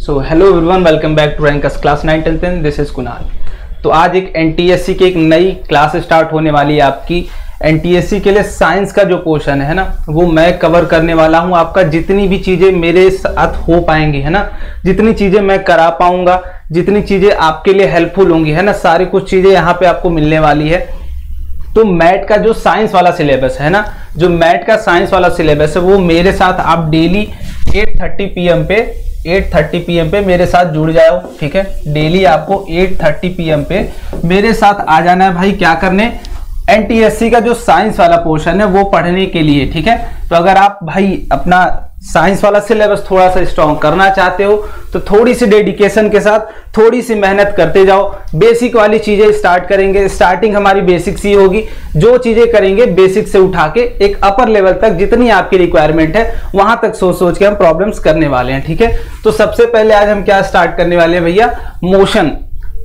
So hello everyone, welcome back to rankers class 9 10 10। This is Kunal. तो आज एक NTSC की एक नई क्लास स्टार्ट होने वाली है आपकी। एनटीएससी के लिए साइंस का जो पोर्शन है ना, वो मैं कवर करने वाला हूँ। आपका जितनी भी चीजें मेरे साथ हो पाएंगी है ना, जितनी चीजें मैं करा पाऊंगा, जितनी चीजें आपके लिए हेल्पफुल होंगी है ना, सारी कुछ चीजें यहाँ पे आपको मिलने वाली है। तो मैथ का जो साइंस वाला सिलेबस है ना, जो मैथ का साइंस वाला सिलेबस है, वो मेरे साथ आप डेली 8:30 PM पे मेरे साथ जुड़ जाओ। ठीक है, डेली आपको 8:30 PM पे मेरे साथ आ जाना है भाई। क्या करने? एनटीएससी का जो साइंस वाला पोर्शन है वो पढ़ने के लिए। ठीक है, तो अगर आप भाई अपना साइंस वाला सिलेबस थोड़ा सा स्ट्रॉन्ग करना चाहते हो तो थोड़ी सी डेडिकेशन के साथ थोड़ी सी मेहनत करते जाओ। बेसिक वाली चीजें स्टार्ट करेंगे। स्टार्टिंग हमारी बेसिक से ही होगी। जो चीजें करेंगे बेसिक से उठा के एक अपर लेवल तक जितनी आपकी रिक्वायरमेंट है वहां तक सोच सोच के हम प्रॉब्लम्स करने वाले हैं। ठीक है, तो सबसे पहले आज हम क्या स्टार्ट करने वाले हैं भैया? मोशन।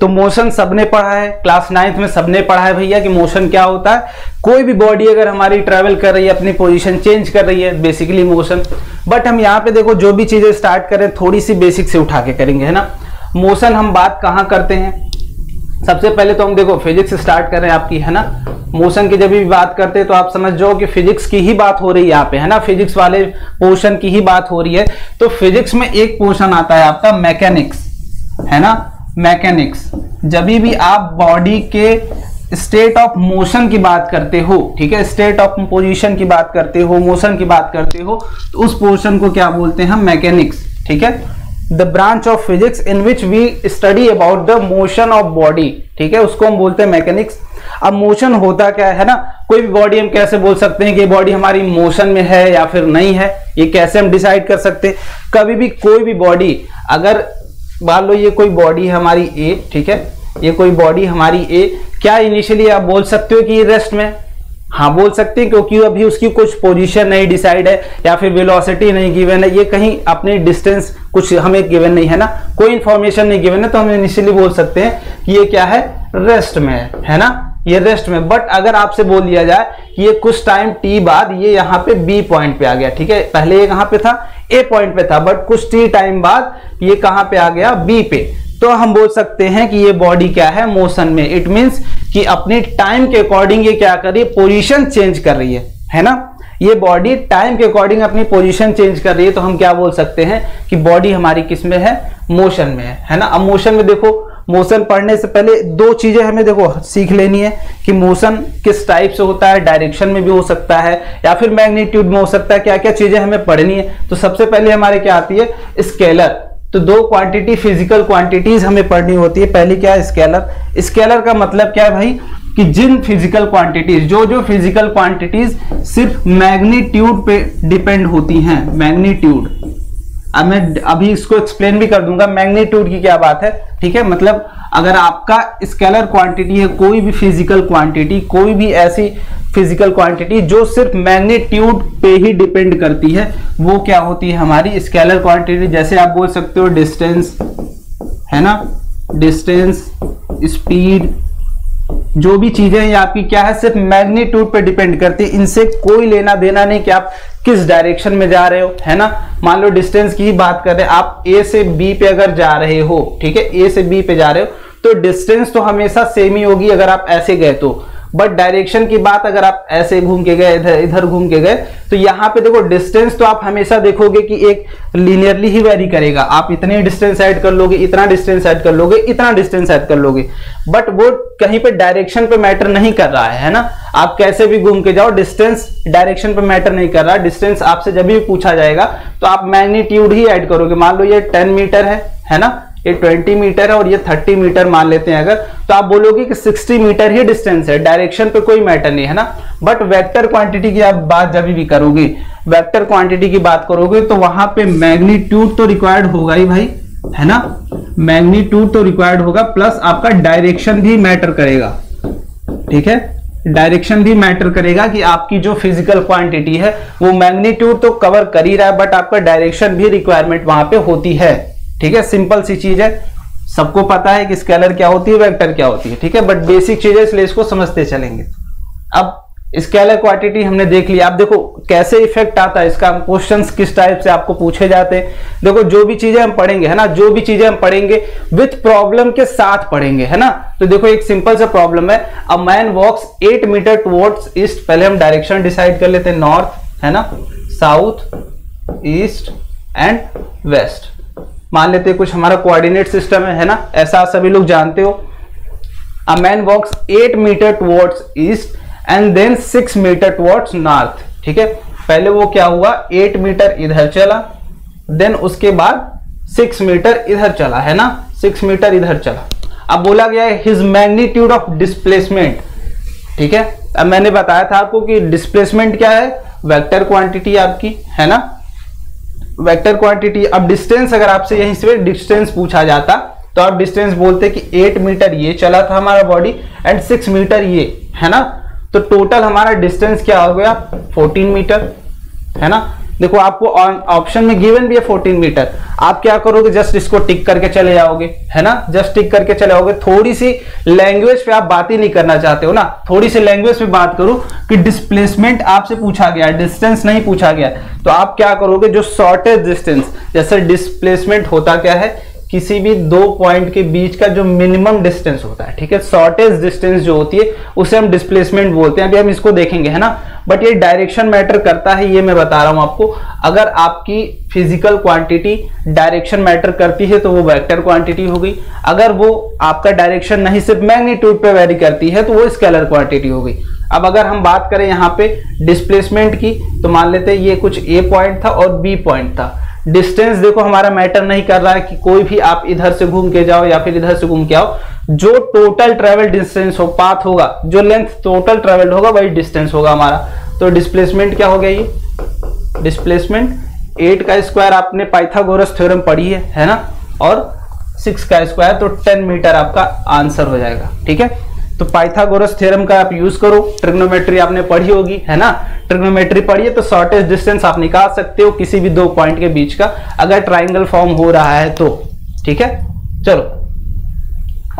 तो मोशन सबने पढ़ा है, क्लास 9th में सबने पढ़ा है भैया कि मोशन क्या होता है। कोई भी बॉडी अगर हमारी ट्रेवल कर रही है, अपनी पोजीशन चेंज कर रही है, बेसिकली मोशन। बट हम यहाँ पे देखो जो भी चीजें स्टार्ट करें थोड़ी सी बेसिक से उठा के करेंगे है ना। मोशन हम बात कहाँ करते हैं? सबसे पहले तो हम देखो फिजिक्स स्टार्ट कर रहे हैं आपकी है ना। मोशन की जब भी बात करते हैं तो आप समझ जाओ कि फिजिक्स की ही बात हो रही है यहाँ पे है ना, फिजिक्स वाले पोर्शन की ही बात हो रही है। तो फिजिक्स में एक पोर्शन आता है आपका मैकेनिक्स है ना। मैकेनिक्स जब भी आप बॉडी के स्टेट ऑफ मोशन की बात करते हो, ठीक है, स्टेट ऑफ पोजीशन की बात करते हो, मोशन की बात करते हो, तो उस पोर्शन को क्या बोलते हैं हम? मैकेनिक्स। ठीक है, the branch of physics in which we study about the motion of body. ठीक है, उसको हम बोलते हैं मैकेनिक्स। अब मोशन होता क्या है ना, कोई भी बॉडी हम कैसे बोल सकते हैं कि बॉडी हमारी मोशन में है या फिर नहीं है? ये कैसे हम डिसाइड कर सकते हैं? कभी भी कोई भी बॉडी, अगर मान लो ये कोई बॉडी है हमारी ए, ठीक है, ये कोई बॉडी हमारी ए, क्या इनिशियली आप बोल सकते हो कि ये रेस्ट में? हाँ बोल सकते हैं, क्योंकि अभी उसकी कुछ पोजीशन नहीं डिसाइड है या फिर वेलोसिटी नहीं गिवन है, ये कहीं अपनी डिस्टेंस कुछ हमें गिवन नहीं है ना, कोई इंफॉर्मेशन नहीं गिवन है, तो हम इनिशियली बोल सकते हैं कि ये क्या है? रेस्ट में है ना, ये रेस्ट में। बट अगर आपसे बोल दिया जाए कि ये कुछ टाइम टी बाद ये यहाँ पे बी पॉइंट पे आ गया, ठीक है, पहले ये कहाँ पे था? ए पॉइंट पे था, बट कुछ टी टाइम बाद ये कहाँ पे आ गया? बी पे। तो हम बोल सकते हैं कि ये बॉडी क्या है? मोशन में। इट मींस कि अपने टाइम के अकॉर्डिंग ये क्या कर रही है? पोजीशन चेंज कर रही है ना। ये बॉडी टाइम के अकॉर्डिंग अपनी पोजीशन चेंज कर रही है, तो हम क्या बोल सकते हैं कि बॉडी हमारी किस में है? मोशन में है ना। अब मोशन में देखो, मोशन पढ़ने से पहले दो चीजें हमें देखो सीख लेनी है कि मोशन किस टाइप से होता है। डायरेक्शन में भी हो सकता है या फिर मैग्नीट्यूड में हो सकता है। क्या क्या चीजें हमें पढ़नी है? तो सबसे पहले हमारे क्या आती है? स्केलर। तो दो क्वांटिटी, फिजिकल क्वांटिटीज हमें पढ़नी होती है। पहली क्या है? स्केलर। स्केलर का मतलब क्या है भाई? कि जिन फिजिकल क्वांटिटीज, जो फिजिकल क्वांटिटीज सिर्फ मैग्नीट्यूड पे डिपेंड होती हैं। मैग्नीट्यूड, अब मैं अभी इसको एक्सप्लेन भी कर दूंगा मैग्नीट्यूड की क्या बात है। ठीक है, मतलब अगर आपका स्केलर क्वांटिटी है, कोई भी फिजिकल क्वांटिटी, कोई भी ऐसी फिजिकल क्वांटिटी जो सिर्फ मैग्नीट्यूड पे ही डिपेंड करती है, वो क्या होती है? हमारी स्केलर क्वांटिटी। जैसे आप बोल सकते हो डिस्टेंस है ना, डिस्टेंस, स्पीड, जो भी चीजें हैं आपकी क्या है? सिर्फ मैग्नीट्यूड पे डिपेंड करती है। इनसे कोई लेना देना नहीं कि आप किस डायरेक्शन में जा रहे हो है ना। मान लो डिस्टेंस की बात कर रहे हैं, आप ए से बी पे अगर जा रहे हो, ठीक है, ए से बी पे जा रहे हो, तो डिस्टेंस तो हमेशा सेम ही होगी अगर आप ऐसे गए तो। बट डायरेक्शन की बात अगर आप ऐसे घूम के गए, इधर घूम के गए, तो यहाँ पे देखो डिस्टेंस तो आप हमेशा देखोगे कि एक लीनियरली ही वेरी करेगा। आप इतने डिस्टेंस ऐड कर लोगे, इतना डिस्टेंस ऐड कर लोगे, इतना डिस्टेंस ऐड कर लोगे, बट वो कहीं पे डायरेक्शन पे मैटर नहीं कर रहा है ना। आप कैसे भी घूम के जाओ, डिस्टेंस डायरेक्शन पे मैटर नहीं कर रहा। डिस्टेंस आपसे जब भी पूछा जाएगा तो आप मैग्नीट्यूड ही ऐड करोगे। मान लो ये 10 मीटर है ना, ये 20 मीटर है और ये 30 मीटर मान लेते हैं अगर, तो आप बोलोगे कि 60 मीटर ही डिस्टेंस है, डायरेक्शन पे कोई मैटर नहीं है ना। बट वेक्टर क्वांटिटी की आप बात जब भी करोगे, वेक्टर क्वांटिटी की बात करोगे, तो वहां पे मैग्नीट्यूड तो रिक्वायर्ड होगा ही भाई है ना। मैग्नीट्यूड तो रिक्वायर्ड होगा, प्लस आपका डायरेक्शन भी मैटर करेगा। ठीक है, डायरेक्शन भी मैटर करेगा कि आपकी जो फिजिकल क्वांटिटी है वो मैग्नीट्यूड तो कवर कर ही रहा है, बट आपका डायरेक्शन भी रिक्वायरमेंट वहां पे होती है। ठीक है, सिंपल सी चीज है, सबको पता है कि स्केलर क्या होती है, वेक्टर क्या होती है। ठीक है, बट बेसिक चीजें इसलिए इसको समझते चलेंगे। अब स्केलर क्वांटिटी हमने देख लिया। आप देखो कैसे इफेक्ट आता है इसका, क्वेश्चंस किस टाइप से आपको पूछे जाते हैं। देखो जो भी चीजें हम पढ़ेंगे है ना, जो भी चीजें हम पढ़ेंगे विथ प्रॉब्लम के साथ पढ़ेंगे है ना। तो देखो एक सिंपल सा प्रॉब्लम है, a man walks 8 meter towards east. पहले हम डायरेक्शन डिसाइड कर लेते हैं, नॉर्थ है ना, साउथ, ईस्ट एंड वेस्ट मान लेते हैं। कुछ हमारा कोऑर्डिनेट सिस्टम है ना, ऐसा सभी लोग जानते हो। A man walks 8 meter towards east and then 6 meter towards north. ठीक है, पहले वो क्या हुआ, 8 मीटर इधर चला, देन उसके बाद 6 मीटर इधर चला है ना, 6 मीटर इधर चला। अब बोला गया है हिज मैग्नीट्यूड ऑफ डिस्प्लेसमेंट। ठीक है, अब मैंने बताया था आपको कि डिस्प्लेसमेंट क्या है, वेक्टर क्वांटिटी आपकी है ना, वेक्टर क्वांटिटी। अब डिस्टेंस, अगर आपसे यहीं से डिस्टेंस पूछा जाता तो आप डिस्टेंस बोलते कि 8 मीटर ये चला था हमारा बॉडी एंड 6 मीटर ये है ना। तो टोटल हमारा डिस्टेंस क्या हो गया, 14 मीटर है ना। देखो आपको ऑप्शन में गिवन भी है 14 मीटर। आप क्या करोगे, जस्ट इसको टिक करके चले जाओगे है ना, जस्ट टिक करके चले जाओगे। थोड़ी सी लैंग्वेज पे आप बात ही नहीं करना चाहते हो ना, थोड़ी सी लैंग्वेज पे बात करो कि डिस्प्लेसमेंट आपसे पूछा गया, डिस्टेंस नहीं पूछा गया। तो आप क्या करोगे, जो शॉर्टेस्ट डिस्टेंस, जैसे डिस्प्लेसमेंट होता क्या है, किसी भी दो पॉइंट के बीच का जो मिनिमम डिस्टेंस होता है। ठीक है, शॉर्टेस्ट डिस्टेंस जो होती है उसे हम डिस्प्लेसमेंट बोलते हैं। अभी हम इसको देखेंगे है ना, बट ये डायरेक्शन मैटर करता है, ये मैं बता रहा हूं आपको। अगर आपकी फिजिकल क्वांटिटी डायरेक्शन मैटर करती है तो वो वेक्टर क्वांटिटी हो गई। अगर वो आपका डायरेक्शन नहीं, सिर्फ मैग्नीट्यूड पे वेरी करती है तो वो स्केलर क्वांटिटी हो गई। अब अगर हम बात करें यहाँ पे डिस्प्लेसमेंट की, तो मान लेते हैं ये कुछ ए पॉइंट था और बी पॉइंट था। डिस्टेंस देखो हमारा मैटर नहीं कर रहा है कि कोई भी आप इधर से घूम के जाओ या फिर इधर से घूम के आओ, जो टोटल ट्रेवल डिस्टेंस हो, पाथ होगा, जो लेंथ टोटल ट्रेवल होगा वही डिस्टेंस होगा हमारा। तो डिस्प्लेसमेंट क्या हो गया, ये डिस्प्लेसमेंट 8 का स्क्वायर आपने पाइथागोरस थ्योरम पढ़ी है ना, और 6 का स्क्वायर, तो 10 मीटर आपका आंसर हो जाएगा। ठीक है, तो पाइथागोरस थ्योरम का आप यूज करो। ट्रिग्नोमेट्री आपने पढ़ी होगी है ना, ट्रिग्नोमेट्री पढ़िए तो शॉर्टेस्ट डिस्टेंस आप निकाल सकते हो किसी भी दो पॉइंट के बीच का, अगर ट्राइंगल फॉर्म हो रहा है तो। ठीक है, चलो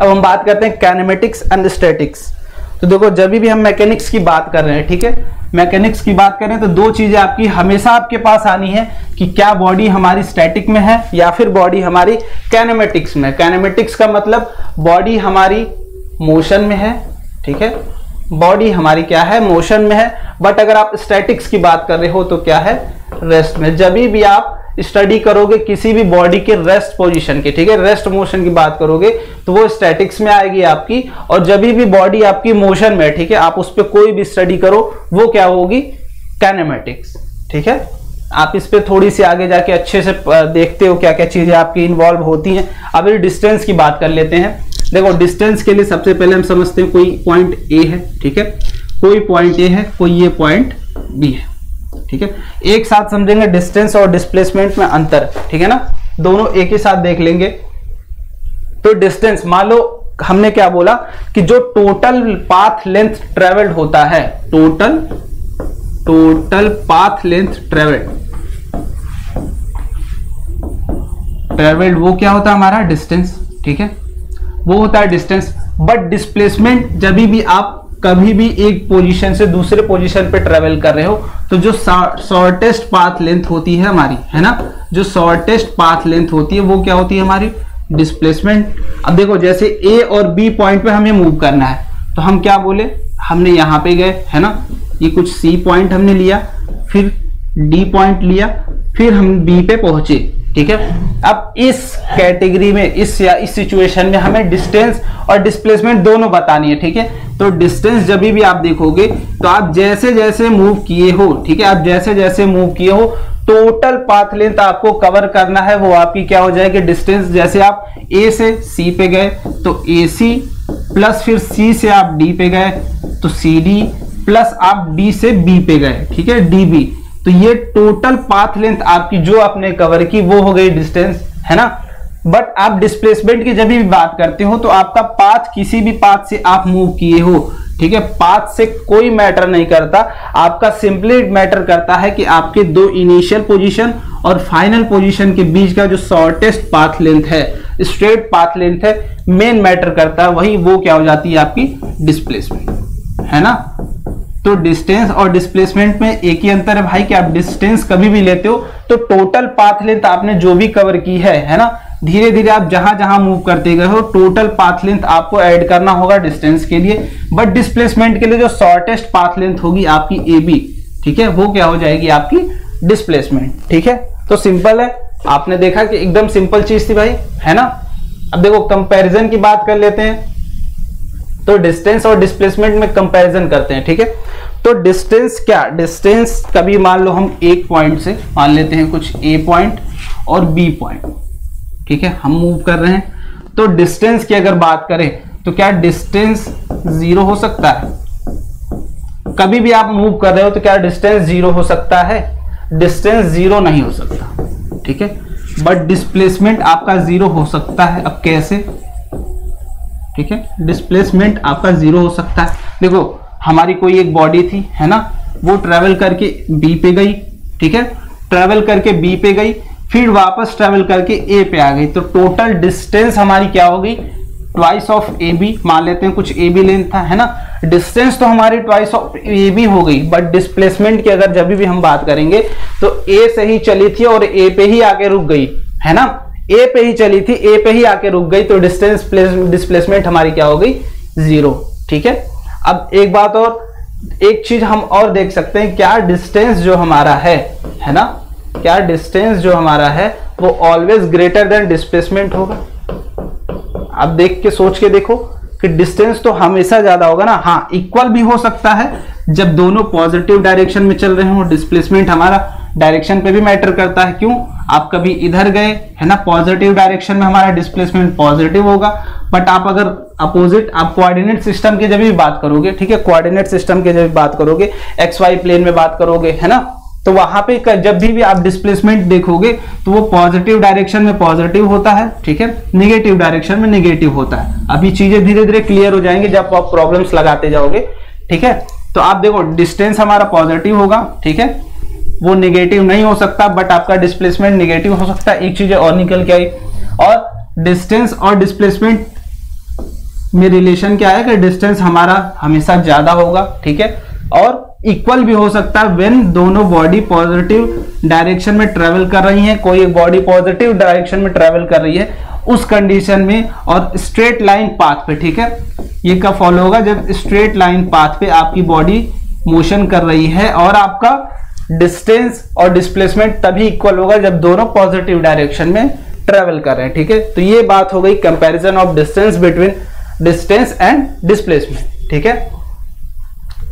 अब हम बात करते हैं काइनेमेटिक्स एंड स्टैटिक्स। तो देखो जब भी हम मैकेनिक्स की बात कर रहे हैं, ठीक है, मैकेनिक्स की बात करें तो दो चीजें आपकी हमेशा आपके पास आनी है कि क्या बॉडी हमारी स्टैटिक में है या फिर बॉडी हमारी काइनेमेटिक्स में। काइनेमेटिक्स का मतलब बॉडी हमारी मोशन में है। ठीक है, बॉडी हमारी क्या है, मोशन में है। बट अगर आप स्टैटिक्स की बात कर रहे हो तो क्या है, रेस्ट में। जब भी आप स्टडी करोगे किसी भी बॉडी के रेस्ट पोजीशन के, ठीक है, रेस्ट मोशन की बात करोगे तो वो स्टैटिक्स में आएगी आपकी। और जब भी बॉडी आपकी मोशन में, ठीक है, आप उस पर कोई भी स्टडी करो वो क्या होगी, काइनेमेटिक्स। ठीक है, आप इस पे थोड़ी सी आगे जाके अच्छे से देखते हो क्या क्या चीजें आपकी इन्वॉल्व होती हैं। अब डिस्टेंस की बात कर लेते हैं। देखो डिस्टेंस के लिए सबसे पहले हम समझते हैं कोई पॉइंट ए है, ठीक है, कोई पॉइंट ए है, कोई ये पॉइंट बी है। ठीक है, एक साथ समझेंगे डिस्टेंस और डिस्प्लेसमेंट में अंतर, ठीक है ना, दोनों एक ही साथ देख लेंगे। तो डिस्टेंस, मान लो हमने क्या बोला कि जो टोटल पाथ लेंथ ट्रेवल्ड होता है, टोटल पाथ लेंथ ट्रेवल्ड वो क्या होता है हमारा, डिस्टेंस। ठीक है, वो होता है डिस्टेंस। बट डिस्प्लेसमेंट जब भी आप कभी भी एक पोजीशन से दूसरे पोजीशन पे ट्रेवल कर रहे हो तो जो शॉर्टेस्ट पाथ लेंथ होती है हमारी, है ना, जो शॉर्टेस्ट पाथ लेंथ होती है वो क्या होती है हमारी, डिस्प्लेसमेंट। अब देखो जैसे ए और बी पॉइंट पे हमें मूव करना है तो हम क्या बोले, हमने यहां पे गए है ना, ये कुछ सी पॉइंट हमने लिया, फिर डी पॉइंट लिया, फिर हम बी पे पहुंचे। ठीक है, अब इस कैटेगरी में, इस सिचुएशन में हमें डिस्टेंस और डिस्प्लेसमेंट दोनों बतानी है। ठीक है, तो डिस्टेंस जब भी आप देखोगे तो आप जैसे जैसे मूव किए हो, ठीक है, आप जैसे जैसे मूव किए हो टोटल पाथ लेंथ आपको कवर करना है, वो आपकी क्या हो जाएगी, डिस्टेंस। जैसे आप ए से सी पे गए तो ए सी प्लस फिर सी से आप डी पे गए तो सी डी प्लस आप डी से बी पे गए, ठीक है, डी बी। तो ये टोटल पाथ लेंथ आपकी जो आपने कवर की वो हो गई डिस्टेंस, है ना। बट आप डिस्प्लेसमेंट की जब भी बात करते हो तो आपका पाथ, किसी भी पाथ से आप मूव किए हो, ठीक है, पाथ से कोई मैटर नहीं करता, आपका सिंपली मैटर करता है कि आपके दो इनिशियल पोजीशन और फाइनल पोजीशन के बीच का जो शॉर्टेस्ट पाथ लेंथ है, स्ट्रेट पाथ लेंथ है, मेन मैटर करता है, वही वो क्या हो जाती है आपकी डिस्प्लेसमेंट, है ना। तो तो डिस्टेंस और डिस्प्लेसमेंट में एक ही अंतर है भाई कि आप डिस्टेंस कभी भी लेते हो तो टोटल पाथ लेंथ आपने जो भी कवर की है ना, धीरे धीरे आप जहां जहां मूव करते गए हो टोटल पाथ लेंथ आपको ऐड करना होगा डिस्टेंस के लिए। बट डिस्प्लेसमेंट के लिए जो शॉर्टेस्ट पाथ लेंथ होगी आपकी ए बी, ठीक है, वो क्या हो जाएगी आपकी डिस्प्लेसमेंट। ठीक है, तो सिंपल है, आपने देखा कि एकदम सिंपल चीज थी भाई, है ना। अब देखो कंपैरिजन की बात कर लेते हैं, तो डिस्टेंस और डिस्प्लेसमेंट में कंपैरिजन करते हैं। ठीक है, तो डिस्टेंस क्या, डिस्टेंस कभी मान लो हम एक पॉइंट से मान लेते हैं कुछ ए पॉइंट और बी पॉइंट, ठीक है, हम मूव कर रहे हैं। तो डिस्टेंस की अगर बात करें तो क्या डिस्टेंस जीरो हो सकता है? कभी भी आप मूव कर रहे हो तो क्या डिस्टेंस जीरो हो सकता है? डिस्टेंस जीरो नहीं हो सकता, ठीक है, बट डिस्प्लेसमेंट आपका जीरो हो सकता है। अब कैसे? ठीक है, डिस्प्लेसमेंट आपका जीरो हो सकता है। देखो हमारी कोई एक बॉडी थी, है ना, वो ट्रेवल करके बी पे गई, ठीक है, ट्रेवल करके बी पे गई, फिर वापस ट्रेवल करके ए पे आ गई, तो टोटल डिस्टेंस हमारी क्या हो गई? ट्वाइस ऑफ ए बी, मान लेते हैं कुछ ए बी लेंथ था, है ना, डिस्टेंस तो हमारी ट्वाइस ऑफ ए बी हो गई, बट डिस्प्लेसमेंट की अगर जब भी हम बात करेंगे तो ए से ही चली थी और ए पे ही आके रुक गई, है ना, ए पे ही चली थी, ए पे ही आके रुक गई, तो डिस्प्लेसमेंट हमारी क्या हो गई? जीरो। ठीक है, अब एक बात और, एक चीज हम और देख सकते हैं, क्या डिस्टेंस जो हमारा है ना, क्या डिस्टेंस जो हमारा है वो ऑलवेज ग्रेटर देन डिस्प्लेसमेंट होगा? आप देख के सोच के देखो कि डिस्टेंस तो हमेशा ज्यादा होगा ना। हाँ, इक्वल भी हो सकता है जब दोनों पॉजिटिव डायरेक्शन में चल रहे हो। डिस्प्लेसमेंट हमारा डायरेक्शन पे भी मैटर करता है, क्यों? आप कभी इधर गए, है ना, पॉजिटिव डायरेक्शन में हमारा डिस्प्लेसमेंट पॉजिटिव होगा, बट आप अगर अपोजिट, आप कोऑर्डिनेट सिस्टम की जब भी बात करोगे, ठीक है, कोऑर्डिनेट सिस्टम की जब भी बात करोगे, एक्स वाई प्लेन में बात करोगे, है ना, तो वहां पे जब भी आप डिस्प्लेसमेंट देखोगे तो वो पॉजिटिव डायरेक्शन में पॉजिटिव होता है, ठीक है, नेगेटिव डायरेक्शन में नेगेटिव होता है। अभी चीजें धीरे धीरे क्लियर हो जाएंगे जब आप प्रॉब्लम्स लगाते जाओगे। ठीक है, तो आप देखो डिस्टेंस हमारा पॉजिटिव होगा, ठीक है, वो नेगेटिव नहीं हो सकता, बट आपका डिस्प्लेसमेंट नेगेटिव हो सकता है। एक चीज और निकल के आई, और डिस्टेंस और डिस्प्लेसमेंट में रिलेशन क्या है कि डिस्टेंस हमारा हमेशा ज्यादा होगा, ठीक है, और इक्वल भी हो सकता है व्हेन दोनों बॉडी पॉजिटिव डायरेक्शन में ट्रेवल कर रही हैं। कोई एक बॉडी पॉजिटिव डायरेक्शन में ट्रेवल कर रही है उस कंडीशन में, और स्ट्रेट लाइन पाथ पे, ठीक है, ये कब फॉलो होगा? जब स्ट्रेट लाइन पाथ पे आपकी बॉडी मोशन कर रही है, और आपका डिस्टेंस और डिस्प्लेसमेंट तभी इक्वल होगा जब दोनों पॉजिटिव डायरेक्शन में ट्रेवल कर रहे हैं। ठीक है, तो ये बात हो गई comparison of distance between distance and displacement. ठीक है,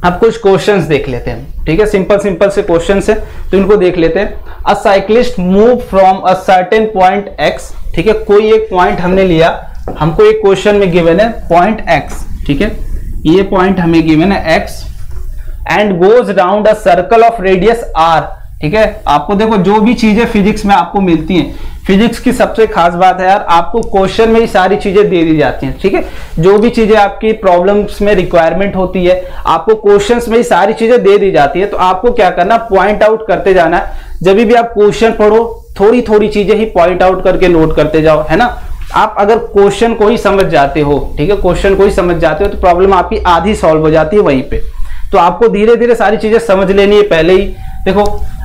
अब कुछ क्वेश्चंस देख लेते हैं, ठीक है, सिंपल सिंपल से क्वेश्चंस है तो इनको देख लेते हैं। अ cyclist move from a certain point x, ठीक है, कोई एक पॉइंट हमने लिया, हमको एक क्वेश्चन में गिवन है पॉइंट एक्स, ठीक है, ये पॉइंट हमें गिवन है X, and goes round a circle of radius R. ठीक है, आपको देखो जो भी चीजें फिजिक्स में आपको मिलती हैं, फिजिक्स की सबसे खास बात है यार, आपको क्वेश्चन में ही सारी चीजें दे दी जाती हैं। ठीक है, जो भी चीजें आपकी प्रॉब्लम्स में रिक्वायरमेंट होती है आपको क्वेश्चंस में ही सारी चीजें दे दी जाती है, तो आपको क्या करना, पॉइंट आउट करते जाना है। जब भी आप क्वेश्चन पढ़ो थोड़ी थोड़ी चीजें ही पॉइंट आउट करके नोट करते जाओ, है ना। आप अगर क्वेश्चन को ही समझ जाते हो, ठीक है, क्वेश्चन को ही समझ जाते हो तो प्रॉब्लम आपकी आधी सॉल्व हो जाती है वहीं पे। तो आपको धीरे धीरे सारी चीजें समझ लेनी है पहले ही। देखो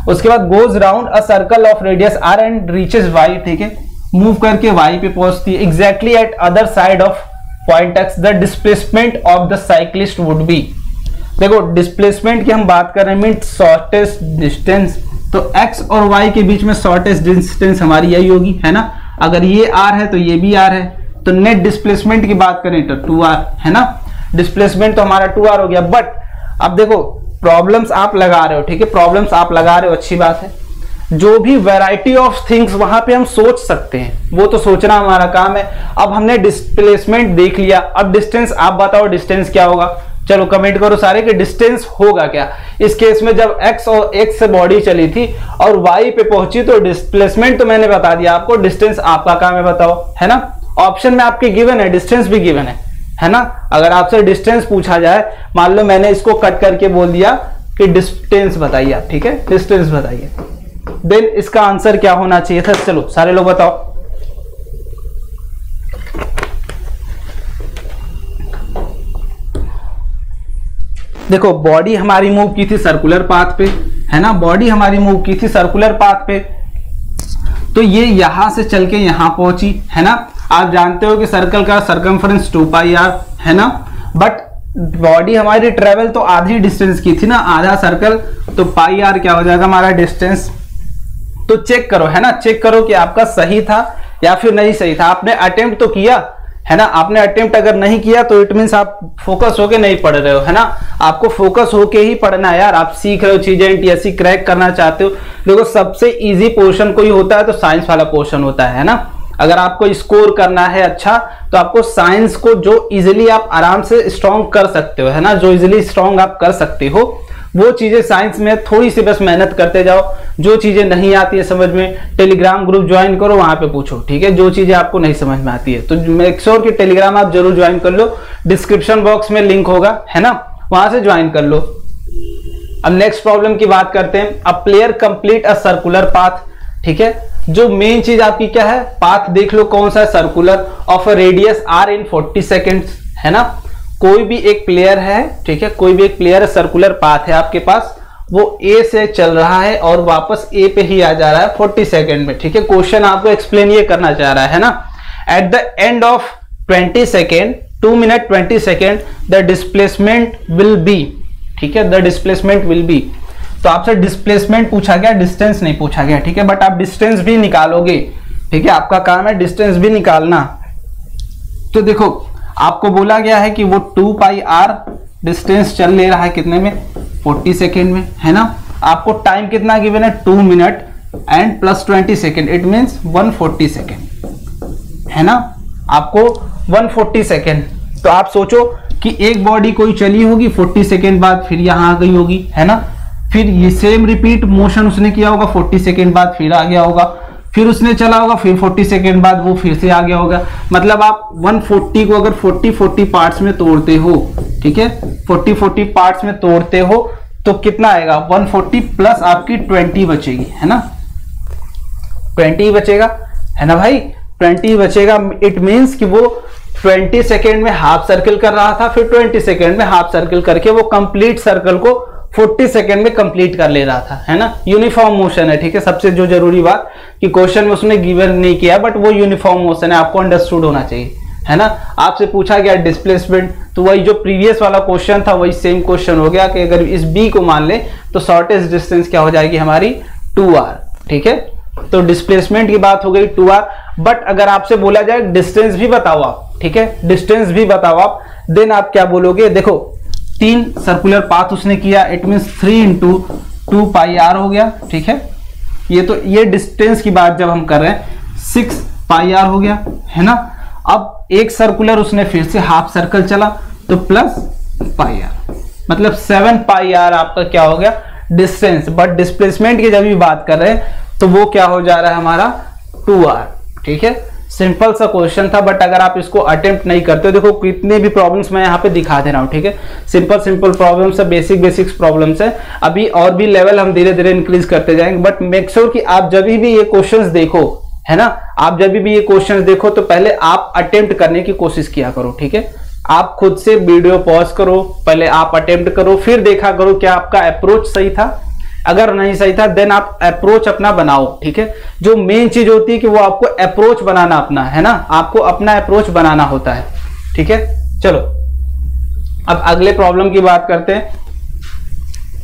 उसके बाद goes round a circle of radius R and reaches Y, ठीक है, मूव करके वाई पे पहुंचती है। Exactly at other side of point X the displacement of the cyclist would be. देखो डिस्प्लेसमेंट की हम बात कर रहे हैं, मीन शॉर्टेस्ट डिस्टेंस, तो एक्स और वाई के बीच में शॉर्टेस्ट डिस्टेंस हमारी यही होगी, है ना। अगर ये आर है तो ये भी आर है, तो नेट डिस्प्लेसमेंट की बात करें तो 2r, है ना, डिस्प्लेसमेंट तो हमारा 2r हो गया। बट अब देखो प्रॉब्लम्स आप लगा रहे हो, ठीक है, प्रॉब्लम्स आप लगा रहे हो, अच्छी बात है। जो भी वैरायटी ऑफ थिंग्स वहां पे हम सोच सकते हैं वो तो सोचना हमारा काम है। अब हमने डिस्प्लेसमेंट देख लिया, अब डिस्टेंस आप बताओ डिस्टेंस क्या होगा। चलो कमेंट करो सारे कि डिस्टेंस होगा क्या। इस केस में जब x और x से बॉडी चली थी और y पे पहुंची तो डिस्प्लेसमेंट तो मैंने बता दिया आपको, डिस्टेंस आपका काम है, बताओ, है ना। ऑप्शन में आपके गिवन है, डिस्टेंस भी गिवन है ना। अगर आपसे डिस्टेंस पूछा जाए, मान लो मैंने इसको कट करके बोल दिया कि डिस्टेंस बताइए आप, ठीक है, डिस्टेंस बताइए, देन इसका आंसर क्या होना चाहिए था। चलो सारे लोग बताओ। देखो बॉडी हमारी मूव की थी सर्कुलर पाथ पे, है ना, बॉडी हमारी मूव की थी सर्कुलर पाथ पे, तो ये यहां से चल के यहां पहुंची, है ना। आप जानते हो कि सर्कल का सर्कमफरेंस 2πr है ना, बट बॉडी हमारी ट्रेवल तो आधी डिस्टेंस की थी ना, आधा सर्कल, तो πr क्या हो जाएगा हमारा डिस्टेंस। तो चेक करो, है ना, चेक करो कि आपका सही था या फिर नहीं सही था। आपने अटेम्प्ट तो किया, है ना, आपने अटेम्प्ट अगर नहीं किया तो इट मीन्स आप फोकस होके नहीं पढ़ रहे हो, है ना। आपको फोकस होके ही पढ़ना है यार, आप सीख रहे हो चीजें, एनटीएससी क्रैक करना चाहते हो। देखो सबसे इजी पोर्शन कोई होता है तो साइंस वाला पोर्शन होता है ना। अगर आपको स्कोर करना है अच्छा, तो आपको साइंस को जो इजिली आप आराम से स्ट्रॉन्ग कर सकते हो, है ना, जो इजिली स्ट्रॉन्ग आप कर सकते हो वो चीजें साइंस में थोड़ी सी बस मेहनत करते जाओ। जो चीजें नहीं आती है समझ में, टेलीग्राम ग्रुप ज्वाइन करो, वहां पे पूछो, ठीक है, जो चीजें आपको नहीं समझ में आती है तो मेक श्योर कि टेलीग्राम आप जरूर ज्वाइन कर लो, डिस्क्रिप्शन बॉक्स में लिंक होगा, है ना, वहां से ज्वाइन कर लो। अब नेक्स्ट प्रॉब्लम की बात करते हैं। A player complete a circular path, ठीक है, जो मेन चीज आपकी क्या है, पाथ देख लो कौन सा है, circular, of a radius r in 40 seconds, है ना। कोई भी एक प्लेयर है, ठीक है, कोई भी एक प्लेयर सर्कुलर पाथ है आपके पास, वो ए से चल रहा है और वापस ए पे ही आ जा रहा है 40 सेकेंड में, ठीक है। क्वेश्चन आपको एक्सप्लेन ये करना चाह रहा है ना। At the end of 20 second, 2 minute 20 second, the displacement will be, ठीक है, द डिस्प्लेसमेंट विल बी। तो आपसे डिस्प्लेसमेंट पूछा गया, डिस्टेंस नहीं पूछा गया, ठीक है, बट आप डिस्टेंस भी निकालोगे, ठीक है, आपका काम है डिस्टेंस भी निकालना। तो देखो आपको बोला गया है कि वो 2πr डिस्टेंस चल ले रहा है कितने में, 40 सेकेंड में, है ना। आपको टाइम कितना गिवन है, 2 minute and plus 20 second, it means 140 second, है ना, आपको 140 सेकेंड। तो आप सोचो कि एक बॉडी कोई चली होगी 40 सेकेंड बाद फिर यहां आ गई होगी, है ना, फिर ये सेम रिपीट मोशन उसने किया होगा, 40 सेकेंड बाद फिर आ गया होगा, फिर उसने चला होगा, फिर 40 सेकेंड बाद वो फिर से आ गया होगा। मतलब आप 140 को अगर 40 पार्ट्स में तोड़ते हो, ठीक है, 40 पार्ट्स में तोड़ते हो तो कितना आएगा, 140 प्लस आपकी 20 बचेगी, है ना, 20 बचेगा, है ना भाई, 20 बचेगा। इट मींस कि वो 20 सेकेंड में हाफ सर्कल कर रहा था, फिर 20 सेकेंड में हाफ सर्कल करके वो कंप्लीट सर्कल को 40 सेकेंड में कंप्लीट कर ले रहा था, है ना। यूनिफॉर्म मोशन है, ठीक है, सबसे जो जरूरी बात कि क्वेश्चन में उसने गिवन नहीं किया, बट वो यूनिफॉर्म मोशन है, आपको अंडरस्टूड होना चाहिए, है ना। आपसे पूछा गया डिस्प्लेसमेंट, तो वही जो प्रीवियस वाला क्वेश्चन था वही सेम क्वेश्चन हो गया कि अगर इस बी को मान ले तो शॉर्टेस्ट डिस्टेंस क्या हो जाएगी हमारी, 2r, ठीक है। तो डिस्प्लेसमेंट की बात हो गई 2r, बट अगर आपसे बोला जाए डिस्टेंस भी बताओ आप, ठीक है, डिस्टेंस भी बताओ आप, देन आप क्या बोलोगे। देखो 3 सर्कुलर पाथ उसने किया, इट मींस 3 × 2πr हो गया, ठीक है। ये तो ये डिस्टेंस की बात जब हम कर रहे हैं 6πr हो गया, है ना। अब एक सर्कुलर उसने फिर से हाफ सर्कल चला तो प्लस πr, मतलब 7πr आपका क्या हो गया डिस्टेंस। बट डिस्प्लेसमेंट की जब भी बात कर रहे हैं तो वो क्या हो जा रहा है हमारा 2r, ठीक है। सिंपल सा क्वेश्चन था, बट अगर आप इसको अटेम्प्ट नहीं करते हो, देखो कितने भी प्रॉब्लम्स मैं यहाँ पे दिखा दे रहा हूँ, ठीक है, सिंपल प्रॉब्लम्स है, बेसिक्स प्रॉब्लम्स है। अभी और भी लेवल हम धीरे धीरे इंक्रीज करते जाएंगे, बट मेक श्योर कि आप जब भी ये क्वेश्चंस देखो, है ना, आप जब भी ये क्वेश्चंस देखो तो पहले आप अटेम्प्ट करने की कोशिश किया करो, ठीक है। आप खुद से वीडियो पॉज करो, पहले आप अटेम्प्ट करो, फिर देखा करो क्या आपका अप्रोच सही था। अगर नहीं सही था देन आप अप्रोच अपना बनाओ, ठीक है। जो मेन चीज होती है कि वो आपको अप्रोच बनाना अपना, है ना, आपको अपना अप्रोच बनाना होता है, ठीक है। चलो अब अगले प्रॉब्लम की बात करते हैं।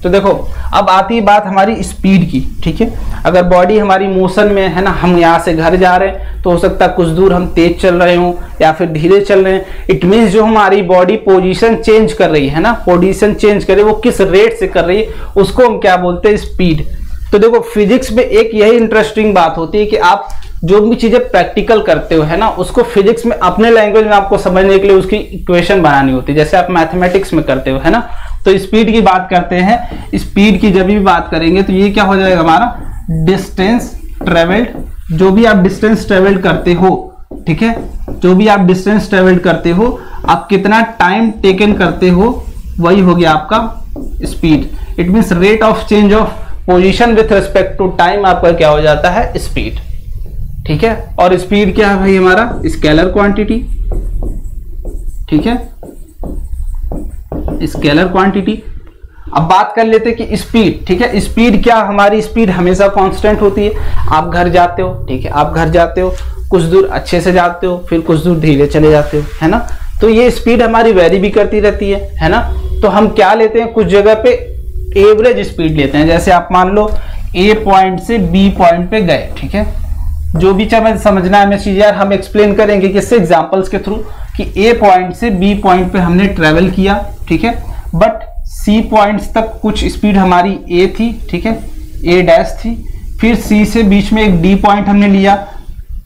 तो देखो अब आती है बात हमारी स्पीड की, ठीक है। अगर बॉडी हमारी मोशन में है ना, हम यहाँ से घर जा रहे हैं तो हो सकता है कुछ दूर हम तेज चल रहे हो या फिर धीरे चल रहे हैं। इट मीन्स जो हमारी बॉडी पोजीशन चेंज कर रही है ना, पोजीशन चेंज कर रही है, वो किस रेट से कर रही है उसको हम क्या बोलते हैं, स्पीड। तो देखो फिजिक्स में एक यही इंटरेस्टिंग बात होती है कि आप जो भी चीजें प्रैक्टिकल करते हो, है ना, उसको फिजिक्स में अपने लैंग्वेज में आपको समझने के लिए उसकी इक्वेशन बनानी होती है, जैसे आप मैथमेटिक्स में करते हो, है ना। तो स्पीड की बात करते हैं। स्पीड की जब भी बात करेंगे तो ये क्या हो जाएगा हमारा डिस्टेंस ट्रेवल्ड, जो भी आप डिस्टेंस ट्रेवल्ड करते हो, ठीक है, जो भी आप डिस्टेंस ट्रेवल्ड करते हो, आप कितना टाइम टेकन करते हो, वही हो गया आपका speed. It means rate of change of position with respect to time आपका क्या हो जाता है, स्पीड, ठीक है। और स्पीड क्या है भाई हमारा स्केलर क्वांटिटी, ठीक है, स्केलर क्वांटिटी। अब बात कर लेते हैं कि स्पीड, ठीक है, स्पीड क्या, हमारी स्पीड हमेशा कांस्टेंट होती है। आप घर जाते हो, ठीक है, आप घर जाते हो, कुछ दूर अच्छे से जाते हो, फिर कुछ दूर धीरे चले जाते हो, है ना, तो ये स्पीड हमारी वेरी भी करती रहती है ना। तो हम क्या लेते हैं, कुछ जगह पे एवरेज स्पीड लेते हैं। जैसे आप मान लो ए पॉइंट से बी पॉइंट पे गए, ठीक है, जो भी हमें समझना है हमें चीज यार हम एक्सप्लेन करेंगे किससे, एग्जांपल्स के थ्रू, कि ए पॉइंट से बी पॉइंट पे हमने ट्रेवल किया, ठीक है, बट सी पॉइंट्स तक कुछ स्पीड हमारी ए थी, ठीक है, ए डैश थी, फिर सी से बीच में एक डी पॉइंट हमने लिया,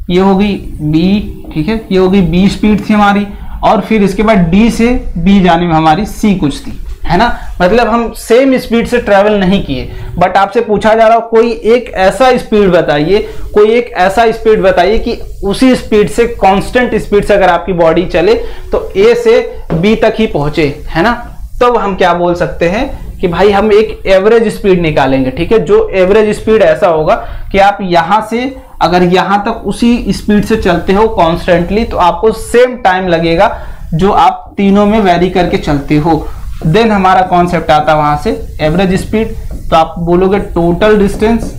ये हो गई बी, ठीक है, ये हो गई बी स्पीड थी हमारी, और फिर इसके बाद डी से बी जाने में हमारी सी कुछ थी, है ना। मतलब हम सेम स्पीड से ट्रेवल नहीं किए, बट आपसे पूछा जा रहा हो कोई एक ऐसा स्पीड बताइए, कोई एक ऐसा स्पीड बताइए कि उसी स्पीड से, कांस्टेंट स्पीड से अगर आपकी बॉडी चले तो ए से बी तक ही पहुंचे, है ना। तो हम क्या बोल सकते हैं कि भाई हम एक एवरेज स्पीड निकालेंगे, ठीक है, जो एवरेज स्पीड ऐसा होगा कि आप यहां से अगर यहां तक उसी स्पीड से चलते हो कॉन्स्टेंटली, तो आपको सेम टाइम लगेगा जो आप तीनों में वेरी करके चलते हो। देन हमारा कॉन्सेप्ट आता वहां से एवरेज स्पीड, तो आप बोलोगे total distance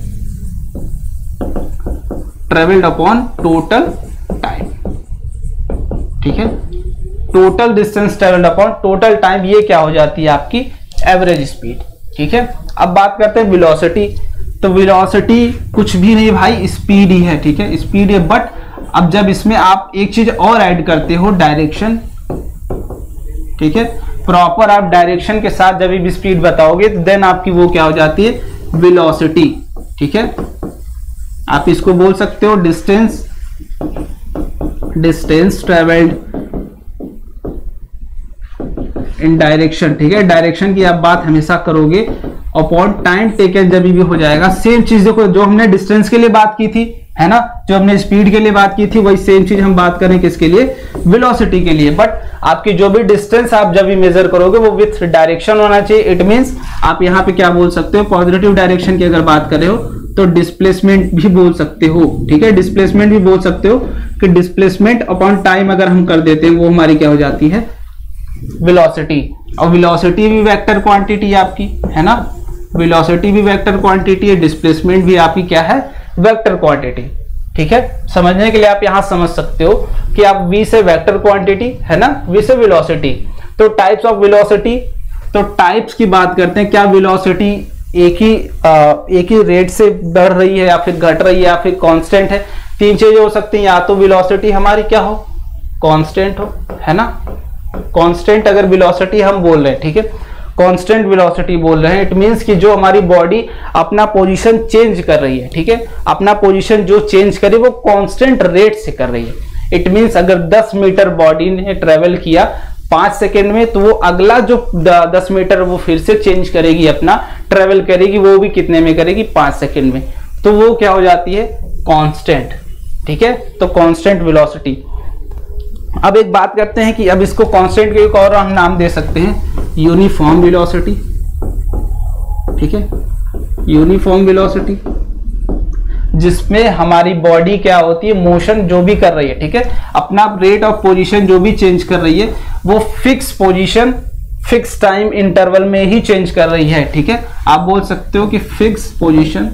travelled upon total time, ठीक है, total distance travelled upon total time, ये क्या हो जाती है आपकी एवरेज स्पीड, ठीक है। अब बात करते हैं वेलोसिटी, तो वेलोसिटी कुछ भी नहीं भाई, स्पीड ही है, ठीक है, स्पीड है, बट अब जब इसमें आप एक चीज और ऐड करते हो, डायरेक्शन, ठीक है, प्रॉपर आप डायरेक्शन के साथ जब भी स्पीड बताओगे तो देन आपकी वो क्या हो जाती है, वेलोसिटी, ठीक है। आप इसको बोल सकते हो डिस्टेंस ट्रेवल्ड इन डायरेक्शन, ठीक है, डायरेक्शन की आप बात हमेशा करोगे, अपॉन टाइम टेकन जब भी हो जाएगा। सेम चीज देखो, जो हमने डिस्टेंस के लिए बात की थी, है ना, जो हमने स्पीड के लिए बात की थी, वही सेम चीज हम बात करें किसके लिए, वेलोसिटी के लिए। बट आपकी जो भी डिस्टेंस आप जब भी मेजर करोगे वो विथ डायरेक्शन होना चाहिए। इट मींस आप यहाँ पे क्या बोल सकते हो, पॉजिटिव डायरेक्शन की अगर बात करें हो तो डिस्प्लेसमेंट भी बोल सकते हो, ठीक है, डिस्प्लेसमेंट भी बोल सकते हो कि डिस्प्लेसमेंट अपॉन टाइम अगर हम कर देते हैं वो हमारी क्या हो जाती है, वेलोसिटी। और वेलोसिटी भी वेक्टर क्वांटिटी है आपकी, है ना, वेलोसिटी भी वेक्टर क्वांटिटी है, डिस्प्लेसमेंट भी आपकी क्या है, वेक्टर क्वांटिटी, ठीक है। समझने के लिए आप यहां समझ सकते हो कि आप v से वेक्टर क्वांटिटी, है ना, v से वेलोसिटी। तो टाइप्स ऑफ वेलोसिटी, तो टाइप्स की बात करते हैं, क्या वेलोसिटी एक ही रेट से बढ़ रही है या फिर घट रही है या फिर कांस्टेंट है। तीन चीजें हो सकती हैं, या तो वेलोसिटी हमारी क्या हो, कांस्टेंट हो, है ना, कांस्टेंट अगर वेलोसिटी हम बोल रहे हैं, ठीक है, कांस्टेंट वेलोसिटी बोल रहे हैं, इट मींस कि जो हमारी बॉडी अपना पोजीशन चेंज कर रही है, ठीक है, अपना पोजीशन जो चेंज करे वो कांस्टेंट रेट से कर रही है। इट मींस अगर 10 मीटर बॉडी ने ट्रेवल किया 5 सेकेंड में, तो वो अगला जो 10 मीटर वो फिर से चेंज करेगी, अपना ट्रेवल करेगी, वो भी कितने में करेगी, 5 सेकेंड में। तो वो क्या हो जाती है, कांस्टेंट, ठीक है, तो कांस्टेंट वेलोसिटी। अब एक बात करते हैं कि अब इसको कांस्टेंट के एक और हम नाम दे सकते हैं, यूनिफॉर्म वेलोसिटी, ठीक है, यूनिफॉर्म वेलोसिटी, जिसमें हमारी बॉडी क्या होती है, मोशन जो भी कर रही है, ठीक है, अपना रेट ऑफ पोजीशन जो भी चेंज कर रही है वो fix position fix time interval में ही चेंज कर रही है, ठीक है। आप बोल सकते हो कि फिक्स पोजीशन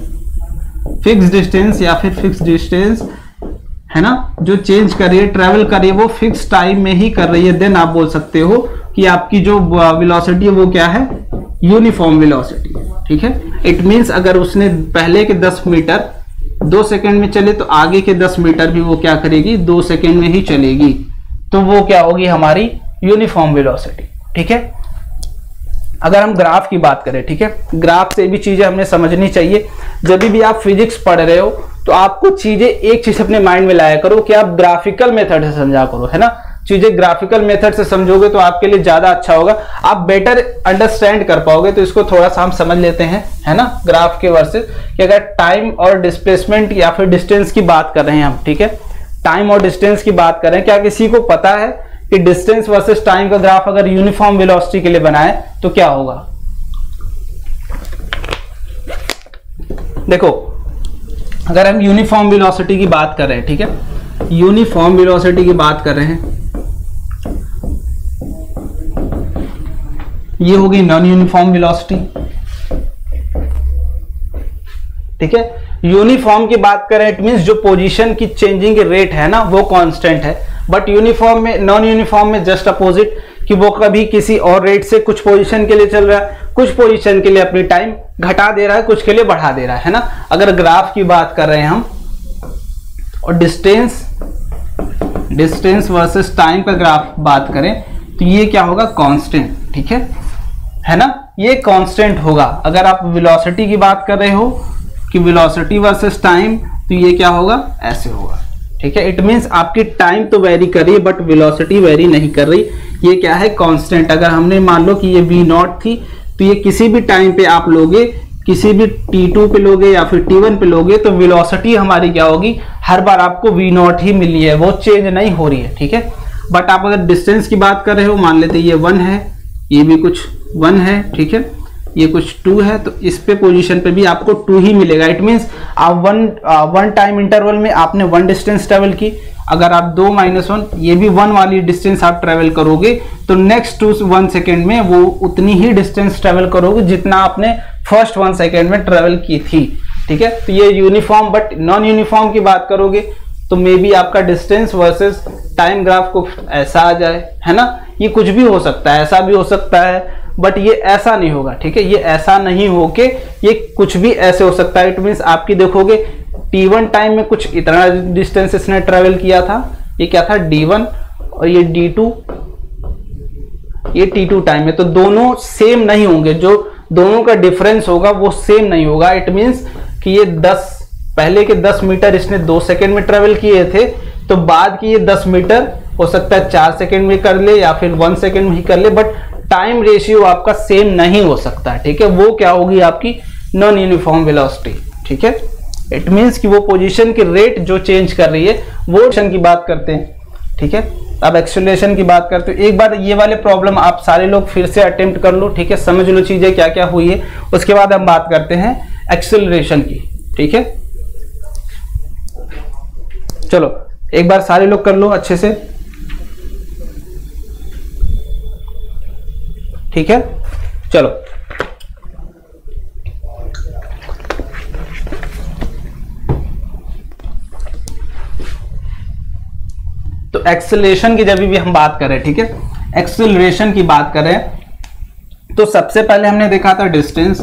फिक्स डिस्टेंस या फिर फिक्स डिस्टेंस, है ना, जो चेंज कर रही है, ट्रेवल कर रही है, वो फिक्स टाइम में ही कर रही है। देन आप बोल सकते हो कि आपकी जो वेलोसिटी है वो क्या है, यूनिफॉर्म वेलोसिटी, ठीक है। इट मींस अगर उसने पहले के 10 मीटर 2 सेकंड में चले तो आगे के 10 मीटर भी वो क्या करेगी, 2 सेकंड में ही चलेगी, तो वो क्या होगी, हमारी यूनिफॉर्म वेलोसिटी, ठीक है। अगर हम ग्राफ की बात करें, ठीक है, ग्राफ से भी चीजें हमें समझनी चाहिए। जब भी आप फिजिक्स पढ़ रहे हो तो आपको चीजें, एक चीज अपने माइंड में लाया करो कि आप ग्राफिकल मेथड से समझा करो, है ना, चीजें ग्राफिकल मेथड से समझोगे तो आपके लिए ज्यादा अच्छा होगा, आप बेटर अंडरस्टैंड कर पाओगे। तो इसको थोड़ा सा हम समझ लेते हैं, है ना, ग्राफ के वर्सेस, कि अगर टाइम और डिस्प्लेसमेंट या फिर डिस्टेंस की बात कर रहे हैं हम, ठीक है, टाइम और डिस्टेंस की बात कर रहे हैं, क्या किसी को पता है कि डिस्टेंस वर्सेस टाइम का ग्राफ अगर यूनिफॉर्म वेलोसिटी के लिए बनाए तो क्या होगा। देखो, अगर हम यूनिफॉर्म वेलोसिटी की बात कर रहे हैं, ठीक है, यूनिफॉर्म वेलोसिटी की बात कर रहे हैं, ये होगी नॉन यूनिफॉर्म वेलोसिटी। ठीक है, यूनिफॉर्म की बात करें इट मींस जो पोजीशन की चेंजिंग रेट है ना वो कांस्टेंट है, बट यूनिफॉर्म में, नॉन यूनिफॉर्म में जस्ट अपोजिट, कि वो कभी किसी और रेट से कुछ पोजीशन के लिए चल रहा है, कुछ पोजीशन के लिए अपनी टाइम घटा दे रहा है, कुछ के लिए बढ़ा दे रहा है ना। अगर ग्राफ की बात कर रहे हैं हम और डिस्टेंस वर्सेस टाइम का ग्राफ बात करें तो ये क्या होगा, कांस्टेंट। ठीक है ना, ये कांस्टेंट होगा। अगर आप वेलोसिटी की बात कर रहे हो कि वेलोसिटी वर्सेस टाइम, तो ये क्या होगा, ऐसे होगा। ठीक है, इट मींस आपकी टाइम तो वेरी कर रही है बट वेलोसिटी वेरी नहीं कर रही। ये क्या है, कांस्टेंट। अगर हमने मान लो कि ये v0 थी तो ये किसी भी टाइम पे आप लोगे, किसी भी t2 पे लोगे या फिर t1 पे लोगे तो वेलोसिटी हमारी क्या होगी, हर बार आपको v0 ही मिली है, वो चेंज नहीं हो रही है। ठीक है, बट आप अगर डिस्टेंस की बात कर रहे हो, मान लेते ये 1 है, ये भी कुछ 1 है, ठीक है, ये कुछ 2 है, तो इस पे पोजीशन पे भी आपको 2 ही मिलेगा। इट मींस आप वन टाइम इंटरवल में आपने 1 डिस्टेंस ट्रेवल की, अगर आप 2 - 1 ये भी 1 वाली डिस्टेंस आप ट्रेवल करोगे तो नेक्स्ट 1 सेकेंड में वो उतनी ही डिस्टेंस ट्रेवल करोगे जितना आपने फर्स्ट 1 सेकेंड में ट्रेवल की थी। ठीक है, तो ये यूनिफॉर्म। बट नॉन यूनिफॉर्म की बात करोगे तो मे बी आपका डिस्टेंस वर्सेस टाइम ग्राफ को ऐसा आ जाए, है ना। ये कुछ भी हो सकता है, ऐसा भी हो सकता है, बट ये ऐसा नहीं होगा। ठीक है, ये ऐसा नहीं होके ये कुछ भी ऐसे हो सकता है। इट मींस आपकी देखोगे t1 टाइम में कुछ इतना डिस्टेंस इसने ट्रेवल किया था, ये क्या था d1, और ये d2, ये t2 टाइम में, तो दोनों सेम नहीं होंगे, जो दोनों का डिफरेंस होगा वो सेम नहीं होगा। इट मींस कि ये 10 पहले के 10 मीटर इसने 2 सेकेंड में ट्रेवल किए थे, तो बाद की ये 10 मीटर हो सकता है 4 सेकेंड में कर ले या फिर 1 सेकेंड में ही कर ले, बट टाइम रेशियो आपका सेम नहीं हो सकता। ठीक है, वो क्या होगी, आपकी नॉन यूनिफॉर्म वेलोसिटी। ठीक है, इट मींस कि वो पोजीशन की रेट जो चेंज कर रही है वो पोजीशन की बात करते हैं। ठीक है, अब एक्सेलरेशन की बात करते हो। एक बार ये वाले प्रॉब्लम आप सारे लोग फिर से अटेम्प्ट कर लो। ठीक है, समझ लो चीजें क्या क्या हुई है, उसके बाद हम बात करते हैं एक्सेलरेशन की। ठीक है, चलो एक बार सारे लोग कर लो अच्छे से। ठीक है, चलो तो एक्सेलरेशन की जब भी हम बात करें, ठीक है, एक्सेलरेशन की बात करें तो सबसे पहले हमने देखा था डिस्टेंस।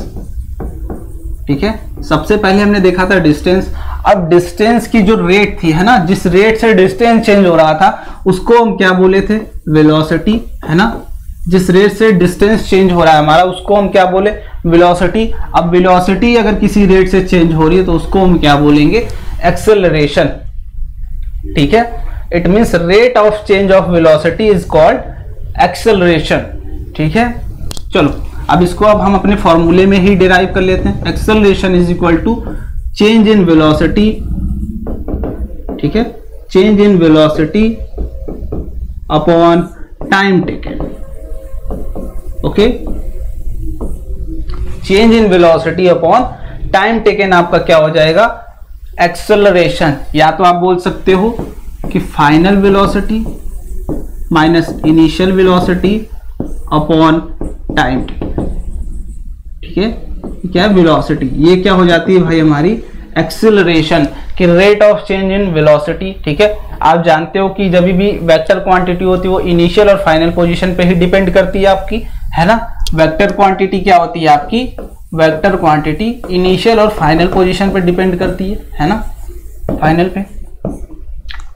ठीक है, सबसे पहले हमने देखा था डिस्टेंस। अब डिस्टेंस की जो रेट थी, है ना, जिस रेट से डिस्टेंस चेंज हो रहा था उसको हम क्या बोले थे, वेलोसिटी, है ना। जिस रेट से डिस्टेंस चेंज हो रहा है हमारा उसको हम क्या बोले, वेलोसिटी। अब वेलोसिटी अगर किसी रेट से चेंज हो रही है तो उसको हम क्या बोलेंगे, एक्सेलरेशन। ठीक है, it means rate of change of velocity is called acceleration. ठीक है, चलो अब इसको अब हम अपने फॉर्मूले में ही डिराइव कर लेते हैं। Acceleration is equal to change in velocity. ठीक है, change in velocity upon time taken. Okay, change in velocity upon time taken आपका क्या हो जाएगा, एक्सेलरेशन। या तो आप बोल सकते हो कि final velocity minus initial velocity upon time taken. ठीक है, क्या है वेलोसिटी, ये क्या हो जाती है भाई हमारी एक्सेलरेशन की rate of change in velocity. ठीक है, आप जानते हो कि जब भी वेक्टर क्वांटिटी होती है वो इनिशियल और फाइनल पोजीशन पे ही डिपेंड करती है आपकी, है ना। वेक्टर क्वांटिटी क्या होती है आपकी, वेक्टर क्वांटिटी इनिशियल और फाइनल पोजीशन पे डिपेंड करती है ना, फाइनल पे।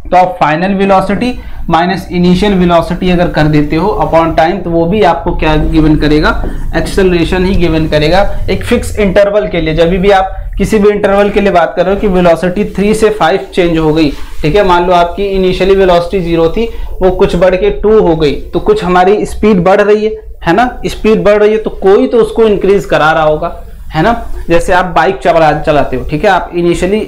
तो आप final velocity minus initial velocity अगर कर देते हो अपॉन टाइम तो वो भी आपको क्या गिवन करेगा, एक्सेलरेशन ही गिवन करेगा एक फिक्स इंटरवल के लिए। जब भी आप किसी भी इंटरवल के लिए बात कर रहे हो कि वेलोसिटी 3 से 5 चेंज हो गई, ठीक है, मान लो आपकी इनिशियली वेलोसिटी 0 थी, वो कुछ बढ़ के 2 हो गई, तो कुछ हमारी स्पीड बढ़ रही है ना, स्पीड बढ़ रही है तो कोई तो उसको इंक्रीज करा रहा होगा, है ना। जैसे आप बाइक चलाते हो, ठीक है, आप इनिशियली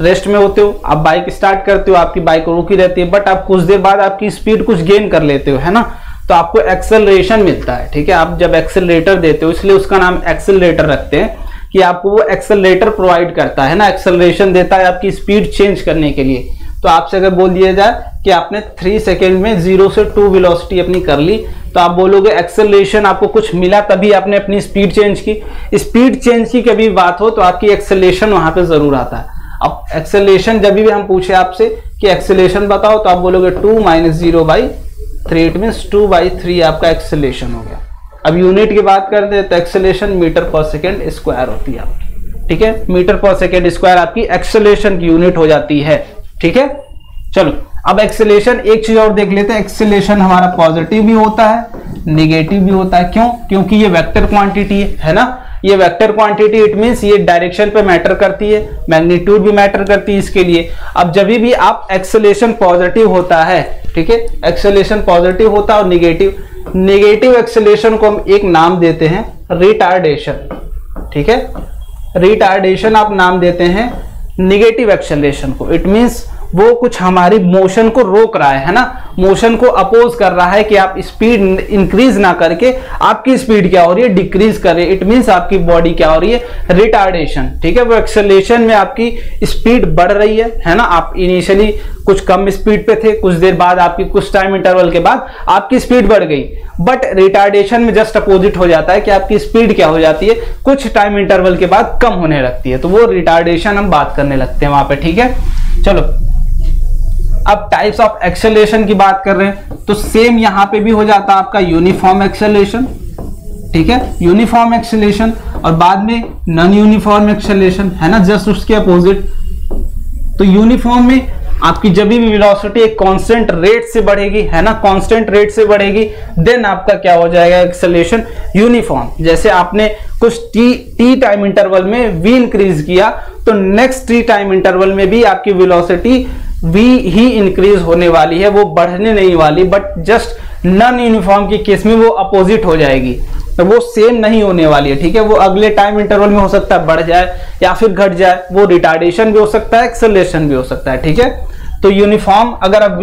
रेस्ट में होते हो, आप बाइक स्टार्ट करते हो, आपकी बाइक रुकी रहती है, बट आप कुछ देर बाद आपकी स्पीड कुछ गेन कर लेते हो, है ना, तो आपको एक्सेलरेशन मिलता है। ठीक है, आप जब एक्सेलरेटर देते हो इसलिए उसका नाम एक्सेलरेटर रखते हैं कि आपको वो एक्सेलरेटर प्रोवाइड करता है ना, एक्सेलरेशन देता है आपकी स्पीड चेंज करने के लिए। तो आपसे अगर बोल दिया जाए कि आपने 3 सेकेंड में 0 से 2 वेलोसिटी अपनी कर ली, तो आप बोलोगे एक्सेलरेशन आपको कुछ मिला तभी आपने अपनी स्पीड चेंज की। स्पीड चेंज की कभी बात हो तो आपकी एक्सेलरेशन वहां पे जरूर आता है। अब एक्सेलरेशन जब भी हम पूछे आपसे कि एक्सेलरेशन बताओ, तो आप बोलोगे 2 - 0/3, इट मीन्स 2/3 आपका एक्सेलरेशन हो गया। अब यूनिट की बात करते हैं तो acceleration metre per second square होती है आपकी, ठीक है। मीटर पर सेकेंड स्क्वायर आपकी एक्सेलरेशन की यूनिट हो जाती है, ठीक है। चलो अब एक्सेलरेशन एक चीज और देख लेते हैं। एक्सेलरेशन हमारा पॉजिटिव भी होता है, निगेटिव भी होता है। क्यों? क्योंकि ये वेक्टर क्वांटिटी है ना, ये वेक्टर क्वांटिटी, इट मींस ये डायरेक्शन पे मैटर करती है, मैग्नीट्यूड भी मैटर करती है इसके लिए। अब जब भी आप एक्सेलरेशन पॉजिटिव होता है, ठीक है, एक्सेलरेशन पॉजिटिव होता है और नेगेटिव एक्सेलरेशन को हम एक नाम देते हैं रिटार्डेशन, ठीक है। रिटार्डेशन आप नाम देते हैं नेगेटिव एक्सेलरेशन को। इट मींस वो कुछ हमारी मोशन को रोक रहा है ना, मोशन को अपोज कर रहा है कि आप स्पीड इंक्रीज ना करके आपकी स्पीड क्या हो रही है, डिक्रीज कर रही है। इट मींस आपकी बॉडी क्या हो रही है, रिटार्डेशन, ठीक है। वो एक्सेलरेशन में आपकी स्पीड बढ़ रही है ना। आप इनिशियली कुछ कम स्पीड पे थे, कुछ देर बाद आपकी कुछ टाइम इंटरवल के बाद आपकी स्पीड बढ़ गई, बट रिटार्डेशन में जस्ट अपोजिट हो जाता है कि आपकी स्पीड क्या हो जाती है, कुछ टाइम इंटरवल के बाद कम होने लगती है। तो वो रिटार्डेशन हम बात करने लगते हैं वहां पे, ठीक है। चलो अब टाइप्स ऑफ एक्सेलरेशन की बात कर रहे हैं तो सेम यहां पे भी हो जाता है आपका यूनिफॉर्म एक्सेलरेशन, ठीक है, यूनिफॉर्म एक्सेलरेशन, और बाद में नॉन यूनिफॉर्म एक्सेलरेशन, है ना, जस्ट उसके अपोजिट। तो यूनिफॉर्म में आपकी जब भी वेलोसिटी एक कांस्टेंट रेट से बढ़ेगी, है ना, कांस्टेंट रेट से बढ़ेगी, देन आपका क्या हो जाएगा, एक्सेलरेशन यूनिफॉर्म। जैसे आपने कुछ टी टाइम इंटरवल में v इंक्रीज किया, तो नेक्स्ट टी टाइम इंटरवल में भी आपकी वेलोसिटी v ही इंक्रीज होने वाली है, वो बढ़ने नहीं वाली। बट जस्ट नॉन यूनिफॉर्म के केस में वो अपोजिट हो जाएगी, तो वो सेम नहीं होने वाली है, ठीक है। वो अगले टाइम इंटरवल में हो सकता है बढ़ जाए या फिर घट जाए, वो रिटार्डेशन भी हो सकता है, एक्सेलरेशन भी हो सकता है, ठीक है। तो यूनिफॉर्म अगर आप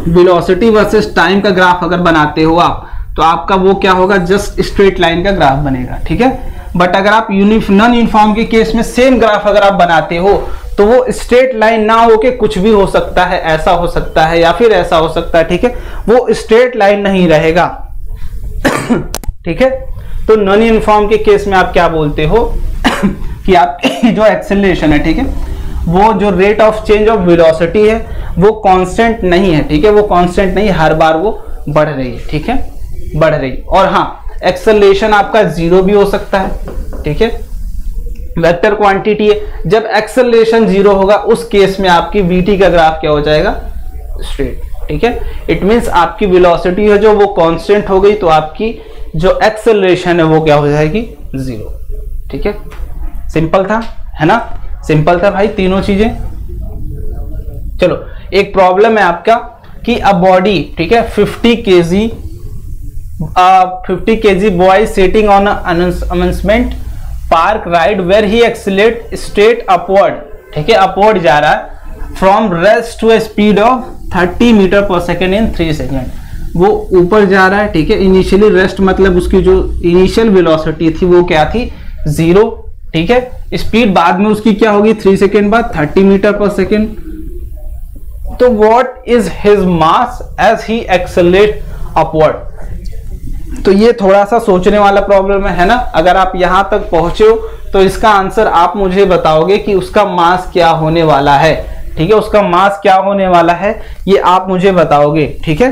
वेलोसिटी वर्सेस टाइम का ग्राफ अगर बनाते हो आप, तो आपका वो क्या होगा, जस्ट स्ट्रेट लाइन का ग्राफ बनेगा, ठीक है। बट अगर आप नॉन यूनिफॉर्म के केस में सेम ग्राफ अगर आप बनाते हो, तो वो स्ट्रेट लाइन ना होके कुछ भी हो सकता है, ऐसा हो सकता है या फिर ऐसा हो सकता है, ठीक है। वो स्ट्रेट लाइन नहीं रहेगा ठीक है। तो नॉन यूनिफॉर्म के केस में आप क्या बोलते हो कि आपकी जो एक्सेलरेशन है, ठीक है, वो जो rate of change of velocity है वो कांस्टेंट नहीं है, ठीक है, वो कांस्टेंट नहीं, हर बार वो बढ़ रही है, ठीक है, बढ़ रही। और हाँ, एक्सेलरेशन आपका 0 भी हो सकता है, ठीक है, वेक्टर क्वांटिटी है। जब एक्सेलरेशन 0 होगा उस केस में आपकी vt का ग्राफ क्या हो जाएगा, स्ट्रेट, ठीक है। इट मींस आपकी वेलोसिटी है जो वो कांस्टेंट हो गई, तो आपकी जो एक्सेलरेशन है वो क्या हो जाएगी, 0, ठीक है। सिंपल था, है ना, सिंपल था भाई तीनों चीजें। चलो एक प्रॉब्लम है आपका कि अ बॉडी, ठीक है, 50 kg boy sitting on amusement park ride where he accelerate straight upward, ठीक है, अपवर्ड जा रहा है from rest to a speed of 30 meter per second in 3 second. वो ऊपर जा रहा है, ठीक है, इनिशियली रेस्ट मतलब उसकी जो इनिशियल वेलोसिटी थी वो क्या थी, 0, ठीक है। स्पीड बाद में उसकी क्या होगी, 3 सेकेंड बाद 30 मीटर पर सेकेंड। तो what is his mass as he accelerate upward. तो ये थोड़ा सा सोचने वाला प्रॉब्लम है ना। अगर आप यहां तक पहुंचे हो तो इसका आंसर आप मुझे बताओगे कि उसका मास क्या होने वाला है, ठीक है, उसका मास क्या होने वाला है ये आप मुझे बताओगे, ठीक है।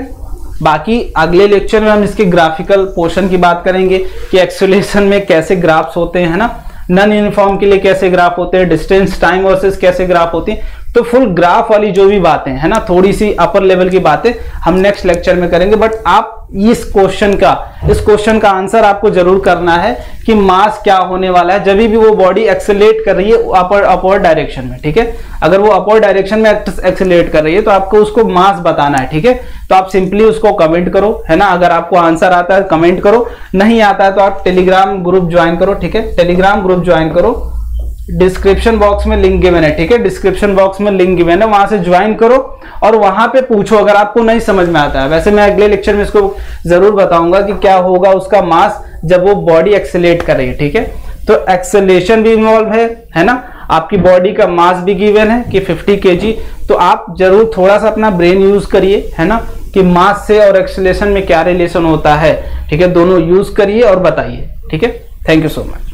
बाकी अगले लेक्चर में हम इसके ग्राफिकल पोर्शन की बात करेंगे कि एक्सेलरेशन में कैसे ग्राफ्स होते हैं, है ना, नॉन यूनिफॉर्म के लिए कैसे ग्राफ होते हैं, डिस्टेंस टाइम वर्सेस कैसे ग्राफ होती हैं। तो फुल ग्राफ वाली जो भी बातें है ना, थोड़ी सी अपर लेवल की बातें हम नेक्स्ट लेक्चर में करेंगे। बट आप इस क्वेश्चन का आंसर आपको जरूर करना है कि मास क्या होने वाला है जब भी वो बॉडी एक्सेलरेट कर रही है अपवर्ड डायरेक्शन में, ठीक है। अगर वो अपवर्ड डायरेक्शन में एक्सेलरेट कर रही है तो आपको उसको मास बताना है, ठीक है। तो आप सिंपली उसको कमेंट करो, है ना। अगर आपको आंसर आता है कमेंट करो, नहीं आता है तो आप टेलीग्राम ग्रुप ज्वाइन करो, ठीक है, टेलीग्राम ग्रुप ज्वाइन करो। डिस्क्रिप्शन बॉक्स में लिंक गिवन है, ठीक है, डिस्क्रिप्शन बॉक्स में लिंक गिवन है, वहां से ज्वाइन करो और वहां पे पूछो अगर आपको नहीं समझ में आता है। वैसे मैं अगले लेक्चर में इसको जरूर बताऊंगा कि क्या होगा उसका मास जब वो बॉडी एक्सेलरेट कर रही है, ठीक है। तो एक्सेलरेशन भी इन्वॉल्व है ना, आपकी बॉडी का मास भी गिवन है कि 50 kg, तो आप जरूर थोड़ा सा अपना ब्रेन यूज करिए, है ना, कि मास से और एक्सेलरेशन में क्या रिलेशन होता है, ठीक है, दोनों यूज करिए और बताइए, ठीक है। Thank you so much.